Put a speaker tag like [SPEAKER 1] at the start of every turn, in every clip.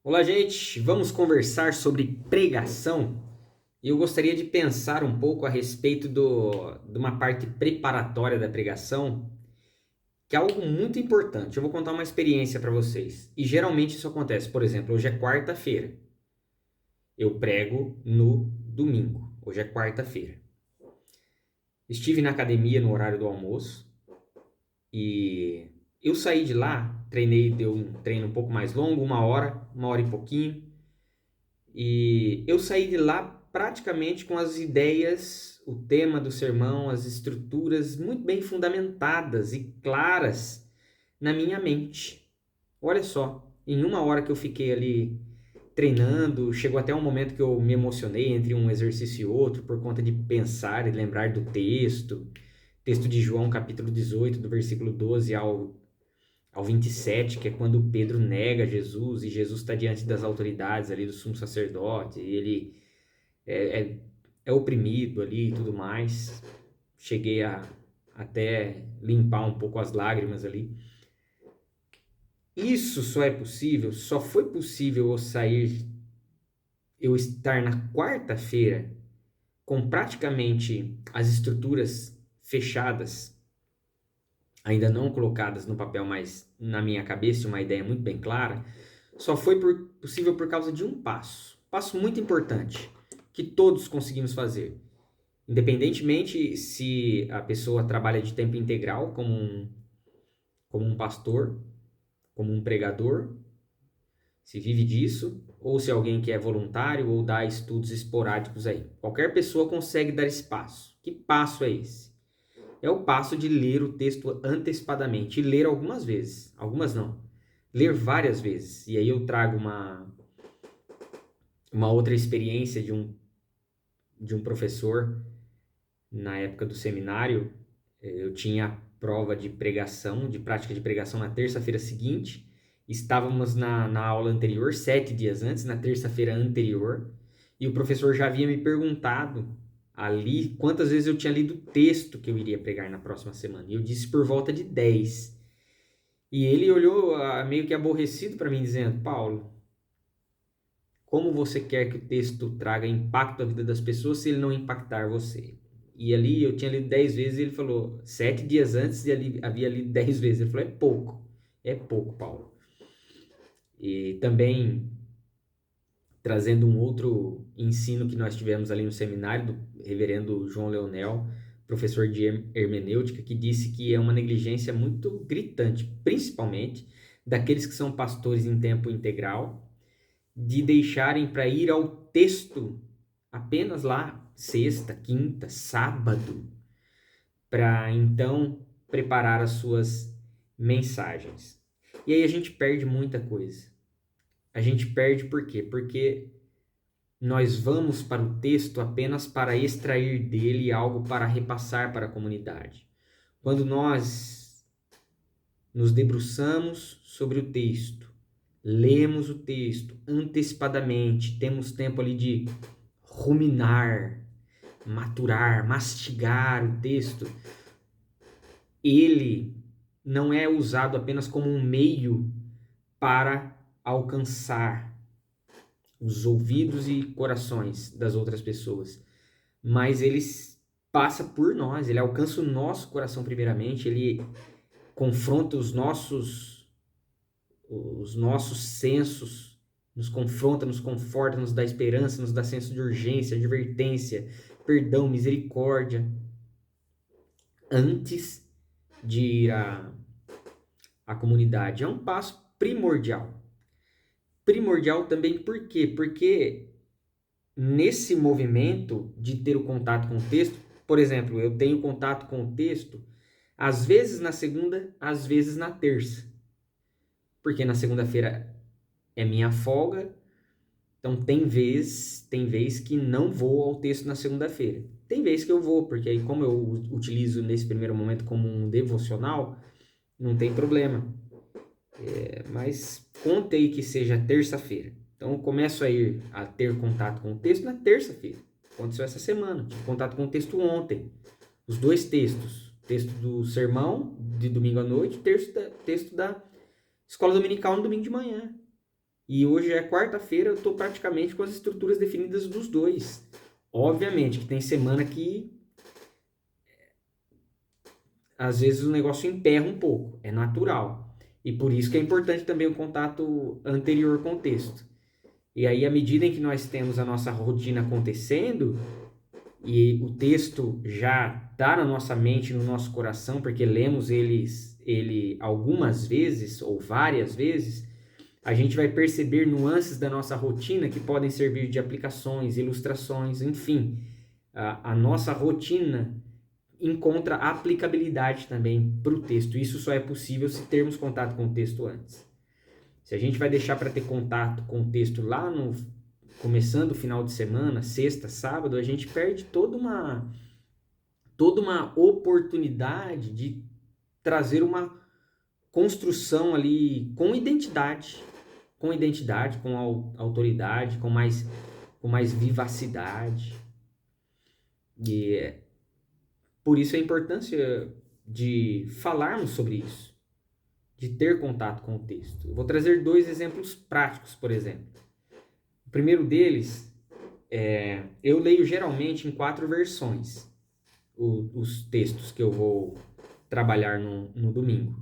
[SPEAKER 1] Olá, gente! Vamos conversar sobre pregação. E eu gostaria de pensar um pouco a respeito de uma parte preparatória da pregação, que é algo muito importante. Eu vou contar uma experiência para vocês. E geralmente isso acontece. Por exemplo, hoje é quarta-feira. Eu prego no domingo. Hoje é quarta-feira. Estive na academia no horário do almoço e eu saí de lá, treinei, deu um treino um pouco mais longo, uma hora e pouquinho. E eu saí de lá praticamente com as ideias, o tema do sermão, as estruturas muito bem fundamentadas e claras na minha mente. Olha só, em uma hora que eu fiquei ali treinando, chegou até um momento que eu me emocionei entre um exercício e outro por conta de pensar e lembrar do texto de João capítulo 18, do versículo 12 ao 27, que é quando Pedro nega Jesus e Jesus está diante das autoridades ali do sumo sacerdote, e ele é, é, é oprimido ali e tudo mais. Cheguei a até limpar um pouco as lágrimas ali. Isso só é possível, só foi possível eu estar na quarta-feira com praticamente as estruturas fechadas, ainda não colocadas no papel, mas na minha cabeça, uma ideia muito bem clara. Só foi possível por causa de um passo muito importante, que todos conseguimos fazer. Independentemente se a pessoa trabalha de tempo integral, como um pastor, como um pregador, se vive disso, ou se é alguém que é voluntário ou dá estudos esporádicos aí. Qualquer pessoa consegue dar esse passo. Que passo é esse? É o passo de ler o texto antecipadamente, e ler algumas vezes, algumas não, ler várias vezes. E aí eu trago uma outra experiência de um professor na época do seminário. Eu tinha prova de pregação, de prática de pregação na terça-feira seguinte. Estávamos na aula anterior, 7 dias antes, na terça-feira anterior, e o professor já havia me perguntado ali quantas vezes eu tinha lido o texto que eu iria pregar na próxima semana. E eu disse por volta de 10. E ele olhou meio que aborrecido para mim, dizendo: Paulo, como você quer que o texto traga impacto à vida das pessoas se ele não impactar você? E ali eu tinha lido 10 vezes e ele falou, 7 dias antes e havia lido 10 vezes. Ele falou, é pouco, Paulo. E também trazendo um outro ensino que nós tivemos ali no seminário do reverendo João Leonel, professor de hermenêutica, que disse que é uma negligência muito gritante, principalmente daqueles que são pastores em tempo integral, de deixarem para ir ao texto apenas lá sexta, quinta, sábado, para então preparar as suas mensagens. E aí a gente perde muita coisa. A gente perde por quê? Porque nós vamos para o texto apenas para extrair dele algo para repassar para a comunidade. Quando nós nos debruçamos sobre o texto, lemos o texto antecipadamente, temos tempo ali de ruminar, maturar, mastigar o texto, ele não é usado apenas como um meio para alcançar os ouvidos e corações das outras pessoas, mas ele passa por nós, ele alcança o nosso coração primeiramente, ele confronta os nossos sensos, nos confronta, nos conforta, nos dá esperança, nos dá senso de urgência, advertência, perdão, misericórdia, antes de ir à comunidade. É um passo primordial. Primordial também por quê? Porque nesse movimento de ter o contato com o texto, por exemplo, eu tenho contato com o texto às vezes na segunda, às vezes na terça. Porque na segunda-feira é minha folga, então tem vez que não vou ao texto na segunda-feira. Tem vez que eu vou, porque aí como eu utilizo nesse primeiro momento como um devocional, não tem problema. Mas contei que seja terça-feira. Então eu começo a ter contato com o texto na terça-feira. Aconteceu essa semana. Tive contato com o texto ontem. Os dois textos. Texto do sermão de domingo à noite, texto da escola dominical no domingo de manhã. e hoje é quarta-feira, eu estou praticamente com as estruturas definidas dos dois. Obviamente que tem semana que às vezes o negócio emperra um pouco, é natural. E por isso que é importante também o contato anterior com o texto. E aí, à medida em que nós temos a nossa rotina acontecendo, e o texto já está na nossa mente, no nosso coração, porque lemos ele algumas vezes ou várias vezes, a gente vai perceber nuances da nossa rotina que podem servir de aplicações, ilustrações, enfim. A nossa rotina encontra aplicabilidade também para o texto. Isso só é possível se termos contato com o texto antes. Se a gente vai deixar para ter contato com o texto lá no começando o final de semana, sexta, sábado, a gente perde toda uma oportunidade de trazer uma construção ali com autoridade, com mais vivacidade. E por isso a importância de falarmos sobre isso, de ter contato com o texto. Eu vou trazer 2 exemplos práticos, por exemplo. O primeiro deles, eu leio geralmente em 4 versões os textos que eu vou trabalhar no domingo,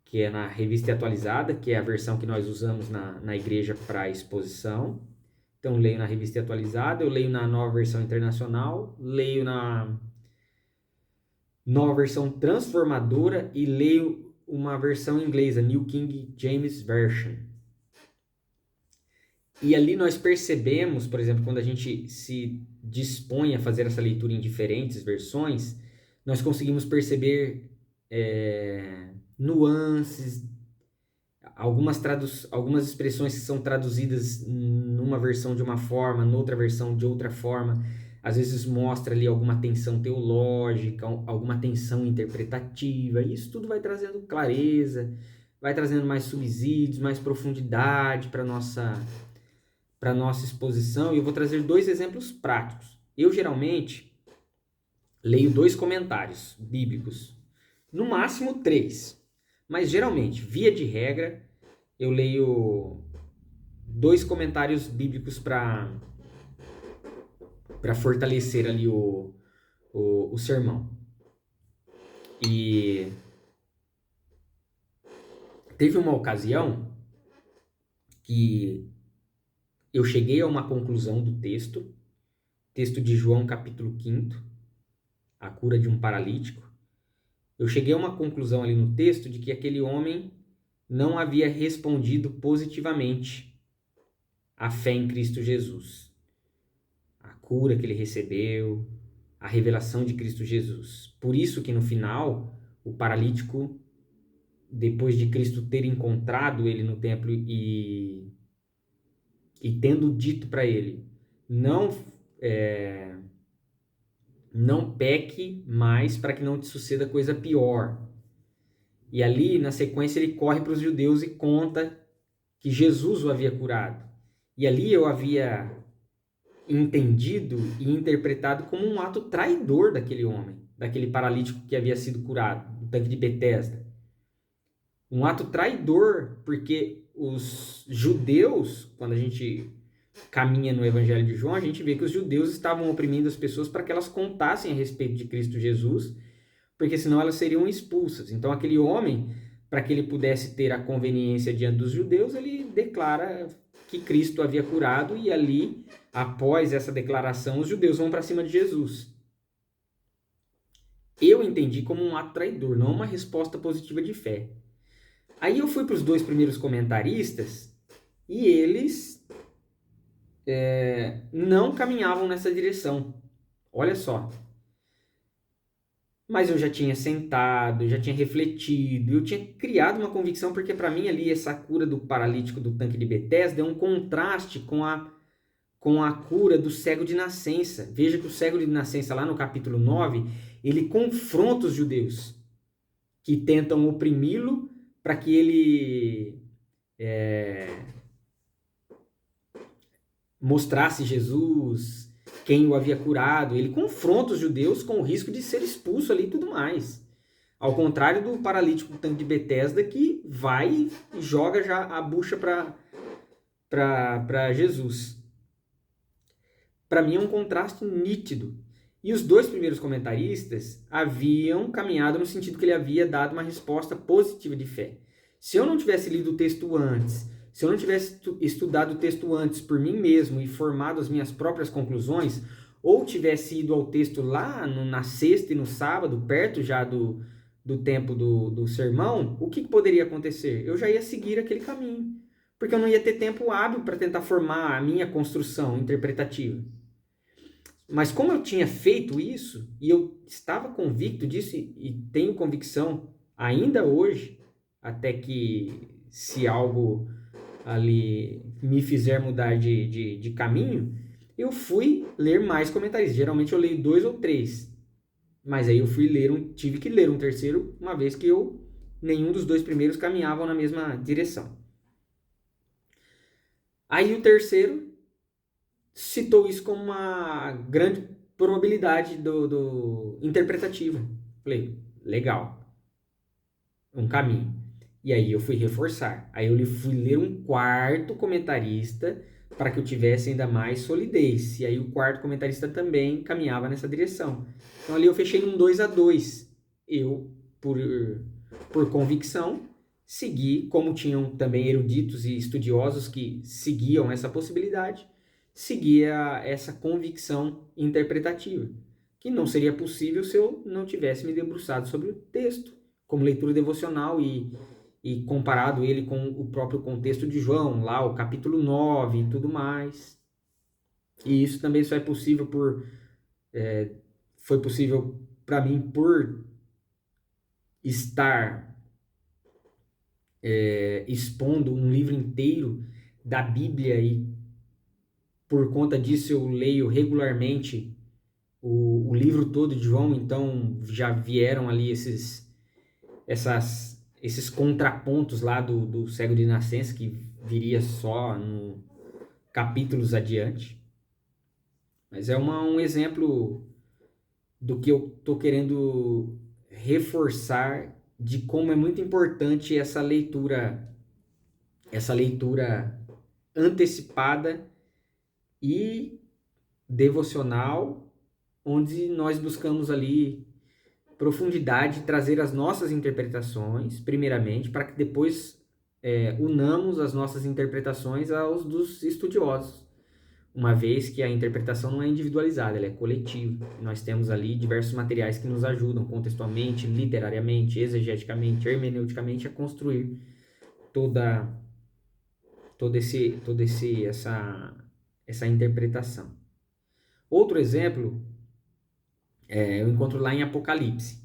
[SPEAKER 1] que é na Revista Atualizada, que é a versão que nós usamos na igreja para exposição. Então, eu leio na Revista Atualizada, eu leio na Nova Versão Internacional, leio na Nova Versão Transformadora e leio uma versão inglesa, New King James Version. E ali nós percebemos, por exemplo, quando a gente se dispõe a fazer essa leitura em diferentes versões, nós conseguimos perceber nuances, algumas expressões que são traduzidas numa versão de uma forma, noutra versão de outra forma. Às vezes mostra ali alguma tensão teológica, alguma tensão interpretativa. E isso tudo vai trazendo clareza, vai trazendo mais subsídios, mais profundidade para nossa exposição. E eu vou trazer 2 exemplos práticos. Eu geralmente leio 2 comentários bíblicos, no máximo 3, mas geralmente, via de regra, eu leio 2 comentários bíblicos para fortalecer ali o sermão. E teve uma ocasião que eu cheguei a uma conclusão do texto de João capítulo 5, a cura de um paralítico. Eu cheguei a uma conclusão ali no texto de que aquele homem não havia respondido positivamente à fé em Cristo Jesus. A cura que ele recebeu, a revelação de Cristo Jesus. Por isso que no final, o paralítico, depois de Cristo ter encontrado ele no templo e tendo dito para ele, não peque mais para que não te suceda coisa pior. E ali, na sequência, ele corre para os judeus e conta que Jesus o havia curado. E ali eu havia entendido e interpretado como um ato traidor daquele homem, daquele paralítico que havia sido curado, do tanque de Betesda. Um ato traidor, porque os judeus, quando a gente caminha no Evangelho de João, a gente vê que os judeus estavam oprimindo as pessoas para que elas contassem a respeito de Cristo Jesus, porque senão elas seriam expulsas. Então aquele homem, para que ele pudesse ter a conveniência diante dos judeus, ele declara que Cristo havia curado, e ali, após essa declaração, os judeus vão para cima de Jesus. Eu entendi como um ato traidor, não uma resposta positiva de fé. Aí eu fui para os 2 primeiros comentaristas e eles não caminhavam nessa direção. Olha só. Mas eu já tinha sentado, já tinha refletido, eu tinha criado uma convicção, porque para mim ali essa cura do paralítico do tanque de Betesda é um contraste com a cura do cego de nascença. Veja que o cego de nascença, lá no capítulo 9, ele confronta os judeus que tentam oprimi-lo para que ele mostrasse Jesus, quem o havia curado. Ele confronta os judeus com o risco de ser expulso ali e tudo mais. Ao contrário do paralítico do tanque de Betesda, que vai e joga já a bucha para para Jesus. Para mim é um contraste nítido. E os dois primeiros comentaristas haviam caminhado no sentido que ele havia dado uma resposta positiva de fé. Se eu não tivesse lido o texto antes, se eu não tivesse estudado o texto antes por mim mesmo e formado as minhas próprias conclusões, ou tivesse ido ao texto lá na sexta e no sábado, perto já do tempo do sermão, o que poderia acontecer? Eu já ia seguir aquele caminho, porque eu não ia ter tempo hábil para tentar formar a minha construção interpretativa. Mas como eu tinha feito isso, e eu estava convicto disso, e tenho convicção ainda hoje, até que se algo ali me fizer mudar de caminho, eu fui ler mais comentários. Geralmente eu leio 2 ou 3. Mas aí eu tive que ler um terceiro, uma vez que nenhum dos 2 primeiros caminhavam na mesma direção. Aí o terceiro citou isso como uma grande probabilidade interpretativa. Falei, legal, um caminho. E aí eu fui reforçar. Aí eu fui ler um quarto comentarista para que eu tivesse ainda mais solidez. E aí o quarto comentarista também caminhava nessa direção. Então ali eu fechei num 2-2. Eu, por convicção, segui, como tinham também eruditos e estudiosos que seguiam essa possibilidade, seguia essa convicção interpretativa, que não seria possível se eu não tivesse me debruçado sobre o texto, como leitura devocional e comparado ele com o próprio contexto de João, lá o capítulo 9 e tudo mais. E isso também só é possível foi possível para mim por estar expondo um livro inteiro da Bíblia e por conta disso eu leio regularmente o livro todo de João, então já vieram ali esses contrapontos lá do cego de nascença, que viria só no capítulos adiante. Mas é um exemplo do que eu estou querendo reforçar, de como é muito importante essa leitura antecipada e devocional, onde nós buscamos ali profundidade, trazer as nossas interpretações, primeiramente, para que depois unamos as nossas interpretações aos dos estudiosos, uma vez que a interpretação não é individualizada, ela é coletiva. Nós temos ali diversos materiais que nos ajudam contextualmente, literariamente, exegeticamente, hermeneuticamente a construir essa interpretação. Outro exemplo eu encontro lá em Apocalipse.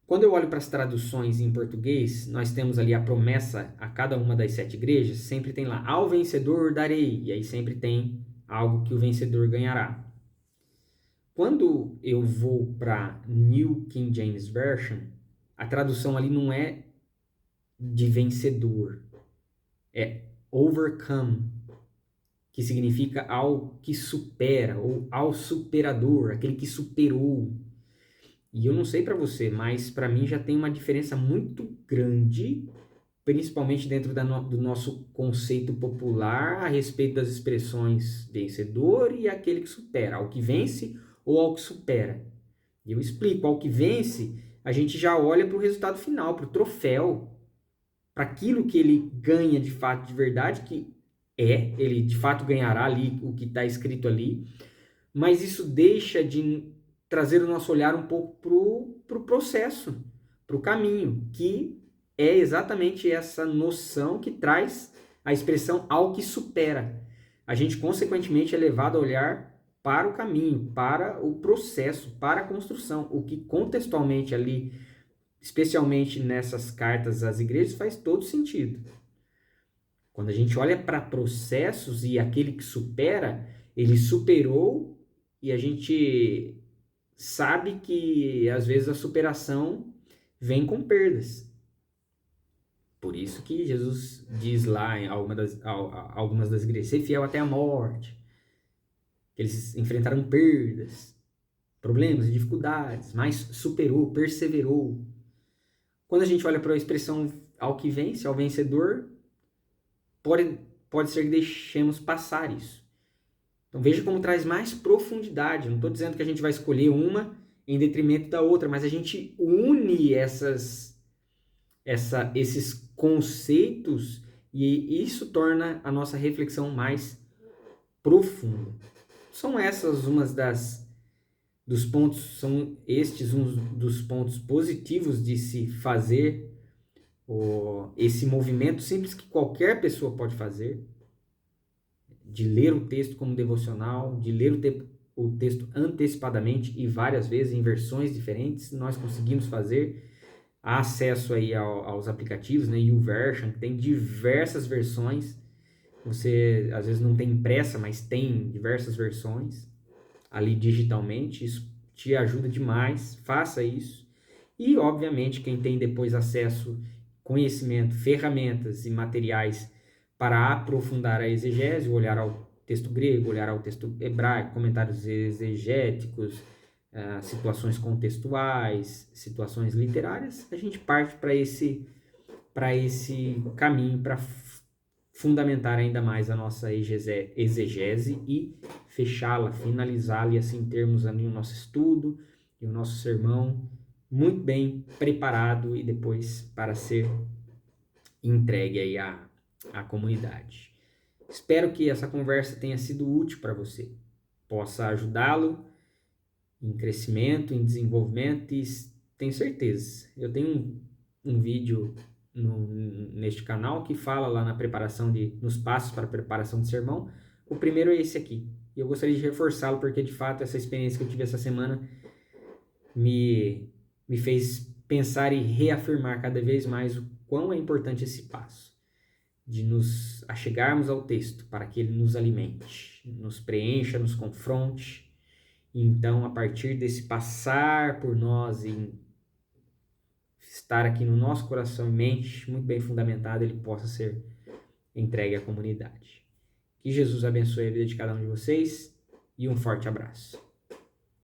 [SPEAKER 1] Quando eu olho para as traduções em português, nós temos ali a promessa a cada uma das 7 igrejas, sempre tem lá, ao vencedor darei, e aí sempre tem algo que o vencedor ganhará. Quando eu vou para New King James Version, a tradução ali não é de vencedor, é overcome, que significa ao que supera, ou ao superador, aquele que superou. E eu não sei para você, mas para mim já tem uma diferença muito grande, principalmente dentro do nosso conceito popular a respeito das expressões vencedor e aquele que supera, ao que vence ou ao que supera. E eu explico, ao que vence, a gente já olha para o resultado final, para o troféu, para aquilo que ele ganha de fato, de verdade, que ele de fato ganhará ali o que está escrito ali, mas isso deixa de trazer o nosso olhar um pouco para o processo, para o caminho, que é exatamente essa noção que traz a expressão ao que supera. A gente, consequentemente, é levado a olhar para o caminho, para o processo, para a construção, o que contextualmente ali, especialmente nessas cartas às igrejas, faz todo sentido. Quando a gente olha para processos e aquele que supera, ele superou e a gente sabe que às vezes a superação vem com perdas. Por isso que Jesus diz lá em algumas das igrejas, ser fiel até a morte. Eles enfrentaram perdas, problemas, dificuldades, mas superou, perseverou. Quando a gente olha para a expressão ao que vence, ao vencedor, pode ser que deixemos passar isso. Então veja como traz mais profundidade. Não estou dizendo que a gente vai escolher uma em detrimento da outra, mas a gente une esses conceitos e isso torna a nossa reflexão mais profunda. São essas dos pontos, são estes uns dos pontos positivos de se fazer esse movimento simples que qualquer pessoa pode fazer, de ler o texto como devocional, de ler o texto antecipadamente e várias vezes em versões diferentes, nós conseguimos fazer. Há acesso aí aos aplicativos, né? YouVersion, que tem diversas versões. Você às vezes não tem impressa, mas tem diversas versões ali digitalmente. Isso te ajuda demais. Faça isso. E, obviamente, quem tem depois acesso, conhecimento, ferramentas e materiais para aprofundar a exegese, olhar ao texto grego, olhar ao texto hebraico, comentários exegéticos, situações contextuais, situações literárias, a gente parte para esse caminho para fundamentar ainda mais a nossa exegese e fechá-la, finalizá-la e assim termos ali o nosso estudo e o nosso sermão muito bem preparado e depois para ser entregue aí à comunidade. Espero que essa conversa tenha sido útil para você, possa ajudá-lo em crescimento, em desenvolvimento e tenho certeza. Eu tenho um vídeo neste canal que fala lá nos passos para a preparação de sermão. O primeiro é esse aqui. E eu gostaria de reforçá-lo porque, de fato, essa experiência que eu tive essa semana me fez pensar e reafirmar cada vez mais o quão é importante esse passo de nos achegarmos ao texto para que ele nos alimente, nos preencha, nos confronte. Então, a partir desse passar por nós e estar aqui no nosso coração e mente muito bem fundamentado, ele possa ser entregue à comunidade. Que Jesus abençoe a vida de cada um de vocês e um forte abraço.